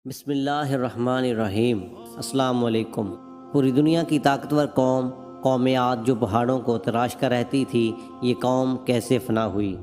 بسم اللہ الرحمن الرحیم۔ السلام علیکم۔ پوری دنیا کی طاقتور قوم عاد جو پہاڑوں کو تراش کر رہتی تھی، یہ قوم کیسے فنا ہوئی؟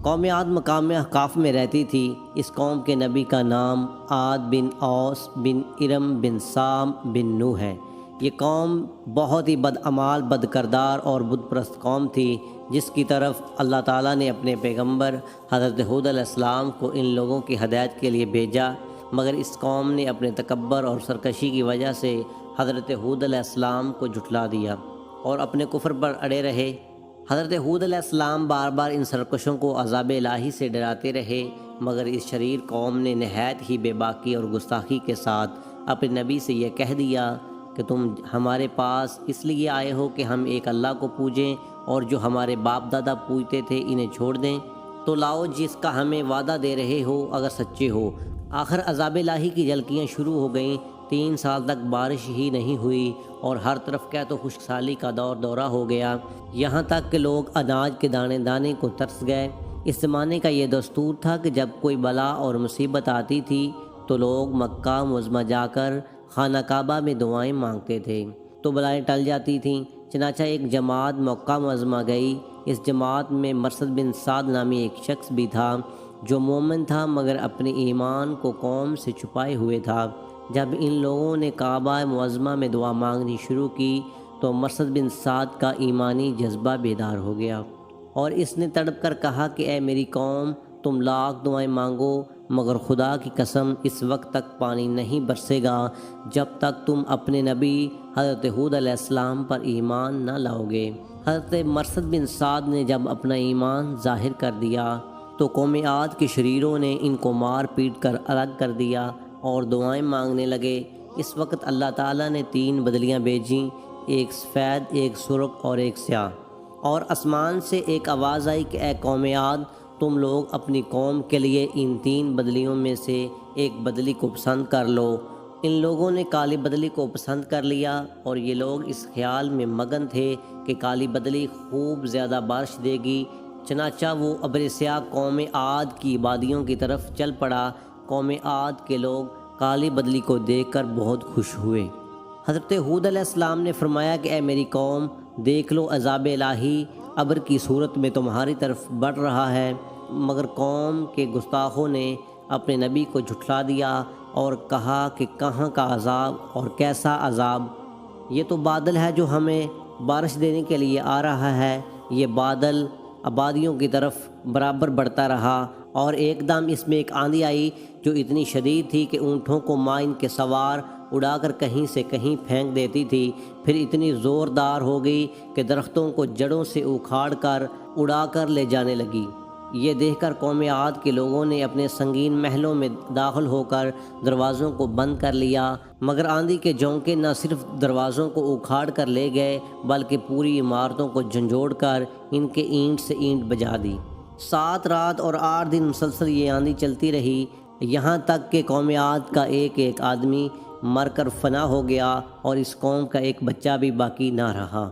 قوم عاد مقام احقاف میں رہتی تھی۔ اس قوم کے نبی کا نام عاد بن اوس بن ارم بن سام بن نوح ہے۔ یہ قوم بہت ہی بدعمال، بد کردار اور بت پرست قوم تھی، جس کی طرف اللہ تعالیٰ نے اپنے پیغمبر حضرت ہود علیہ السلام کو ان لوگوں کی ہدایت کے لیے بھیجا، مگر اس قوم نے اپنے تکبر اور سرکشی کی وجہ سے حضرت ہود علیہ السلام کو جھٹلا دیا اور اپنے کفر پر اڑے رہے۔ حضرت ہود علیہ السلام بار بار ان سرکشوں کو عذاب الہی سے ڈراتے رہے، مگر اس شریر قوم نے نہایت ہی بے باکی اور گستاخی کے ساتھ اپنے نبی سے یہ کہہ دیا کہ تم ہمارے پاس اس لیے آئے ہو کہ ہم ایک اللہ کو پوجیں، اور جو ہمارے باپ دادا پوجتے تھے انہیں چھوڑ دیں، تو لاؤ جس کا ہمیں وعدہ دے رہے ہو اگر سچے ہو۔ آخر عذاب الہی کی جھلکیاں شروع ہو گئیں۔ 3 سال تک بارش ہی نہیں ہوئی اور ہر طرف قحط و خشک سالی کا دورہ ہو گیا، یہاں تک کہ لوگ اناج کے دانے دانے کو ترس گئے۔ اس زمانے کا یہ دستور تھا کہ جب کوئی بلا اور مصیبت آتی تھی تو لوگ مکہ معظمہ جا کر خانہ کعبہ میں دعائیں مانگتے تھے تو بلائیں ٹل جاتی تھیں۔ چنانچہ ایک جماعت مکہ معظمہ گئی۔ اس جماعت میں مرثد بن سعد نامی ایک شخص بھی تھا جو مومن تھا، مگر اپنے ایمان کو قوم سے چھپائے ہوئے تھا۔ جب ان لوگوں نے کعبہ معظمہ میں دعا مانگنی شروع کی تو مرثد بن سعد کا ایمانی جذبہ بیدار ہو گیا اور اس نے تڑپ کر کہا کہ اے میری قوم، تم لاکھ دعائیں مانگو مگر خدا کی قسم اس وقت تک پانی نہیں برسے گا جب تک تم اپنے نبی حضرت ہود علیہ السلام پر ایمان نہ لاؤ گے۔ حضرت مرثد بن سعد نے جب اپنا ایمان ظاہر کر دیا تو قوم عاد کے شریروں نے ان کو مار پیٹ کر الگ کر دیا اور دعائیں مانگنے لگے۔ اس وقت اللہ تعالیٰ نے 3 بدلیاں بھیجیں، ایک سفید، ایک سرخ اور ایک سیاہ، اور آسمان سے ایک آواز آئی کہ اے قوم عاد، تم لوگ اپنی قوم کے لیے ان 3 بدلیوں میں سے ایک بدلی کو پسند کر لو۔ ان لوگوں نے کالی بدلی کو پسند کر لیا اور یہ لوگ اس خیال میں مگن تھے کہ کالی بدلی خوب زیادہ بارش دے گی۔ چنانچہ وہ ابر سیاہ قوم عاد کی وادیوں کی طرف چل پڑا۔ قوم عاد کے لوگ کالی بدلی کو دیکھ کر بہت خوش ہوئے۔ حضرت ہود علیہ السلام نے فرمایا کہ اے میری قوم، دیکھ لو عذاب الہی ابر کی صورت میں تمہاری طرف بڑھ رہا ہے، مگر قوم کے گستاخوں نے اپنے نبی کو جھٹلا دیا اور کہا کہ کہاں کا عذاب اور کیسا عذاب؟ یہ تو بادل ہے جو ہمیں بارش دینے کے لیے آ رہا ہے۔ یہ بادل آبادیوں کی طرف برابر بڑھتا رہا اور ایک دم اس میں ایک آندھی آئی جو اتنی شدید تھی کہ اونٹوں کو ماں ان کے سوار اڑا کر کہیں سے کہیں پھینک دیتی تھی، پھر اتنی زوردار ہو گئی کہ درختوں کو جڑوں سے اکھاڑ کر اڑا کر لے جانے لگی۔ یہ دیکھ کر قوم عاد کے لوگوں نے اپنے سنگین محلوں میں داخل ہو کر دروازوں کو بند کر لیا، مگر آندھی کے جھونکے نہ صرف دروازوں کو اکھاڑ کر لے گئے بلکہ پوری عمارتوں کو جھنجھوڑ کر ان کے اینٹ سے اینٹ بجا دی۔ 7 رات اور 8 دن مسلسل یہ آندھی چلتی رہی، یہاں تک کہ قوم عاد کا ایک ایک آدمی مر کر فنا ہو گیا اور اس قوم کا ایک بچہ بھی باقی نہ رہا۔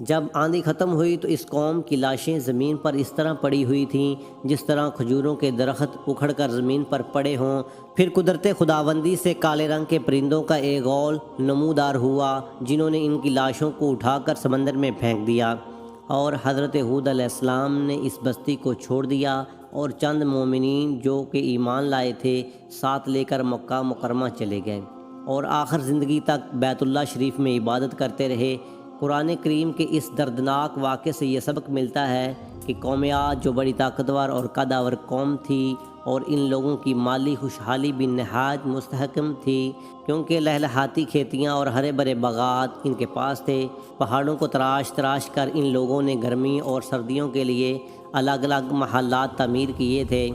جب آندھی ختم ہوئی تو اس قوم کی لاشیں زمین پر اس طرح پڑی ہوئی تھیں جس طرح کھجوروں کے درخت اکھڑ کر زمین پر پڑے ہوں۔ پھر قدرت خداوندی سے کالے رنگ کے پرندوں کا ایک غول نمودار ہوا جنہوں نے ان کی لاشوں کو اٹھا کر سمندر میں پھینک دیا، اور حضرت ہود علیہ السلام نے اس بستی کو چھوڑ دیا اور چند مومنین جو کہ ایمان لائے تھے ساتھ لے کر مکہ مکرمہ چلے گئے اور آخر زندگی تک بیت اللہ شریف میں عبادت کرتے رہے۔ قرآن کریم کے اس دردناک واقعے سے یہ سبق ملتا ہے کہ قوم عاد جو بڑی طاقتور اور قدآور قوم تھی اور ان لوگوں کی مالی خوشحالی بھی نہایت مستحکم تھی، کیونکہ لہلہاتی کھیتیاں اور ہرے بھرے باغات ان کے پاس تھے۔ پہاڑوں کو تراش تراش کر ان لوگوں نے گرمی اور سردیوں کے لیے الگ الگ محلات تعمیر کیے تھے۔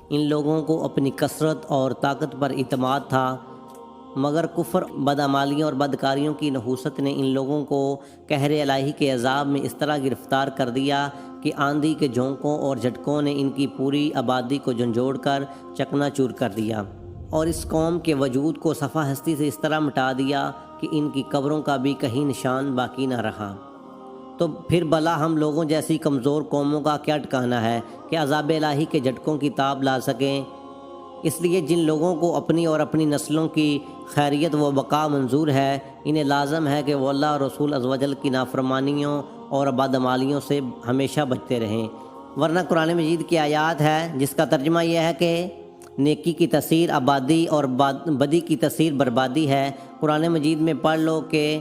ان لوگوں کو اپنی کثرت اور طاقت پر اعتماد تھا، مگر کفر، بدعمالیوں اور بدکاریوں کی نحوست نے ان لوگوں کو قہر الہی کے عذاب میں اس طرح گرفتار کر دیا کہ آندھی کے جھونکوں اور جھٹکوں نے ان کی پوری آبادی کو جھنجھوڑ کر چکنا چور کر دیا اور اس قوم کے وجود کو صفحہ ہستی سے اس طرح مٹا دیا کہ ان کی قبروں کا بھی کہیں نشان باقی نہ رہا۔ تو پھر بلا ہم لوگوں جیسی کمزور قوموں کا کیا ٹھکانہ ہے کہ عذاب الہی کے جھٹکوں کی تاب لا سکیں؟ اس لیے جن لوگوں کو اپنی اور اپنی نسلوں کی خیریت و بقا منظور ہے، انہیں لازم ہے کہ وہ اللہ اور رسول عز و جل کی نافرمانیوں اور بدعمالیوں سے ہمیشہ بچتے رہیں، ورنہ قرآن مجید کی آیات ہے جس کا ترجمہ یہ ہے کہ نیکی کی تاثیر آبادی اور بدی کی تاثیر بربادی ہے۔ قرآن مجید میں پڑھ لو کہ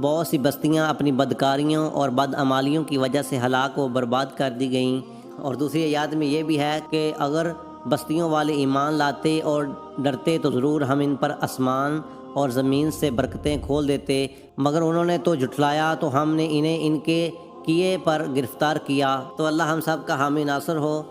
بہت سی بستیاں اپنی بدکاریوں اور بدعمالیوں کی وجہ سے ہلاک و برباد کر دی گئیں، اور دوسری آیات میں یہ بھی ہے کہ اگر بستیوں والے ایمان لاتے اور ڈرتے تو ضرور ہم ان پر آسمان اور زمین سے برکتیں کھول دیتے، مگر انہوں نے تو جھٹلایا تو ہم نے انہیں ان کے کیے پر گرفتار کیا۔ تو اللہ ہم سب کا حامی ناصر ہو۔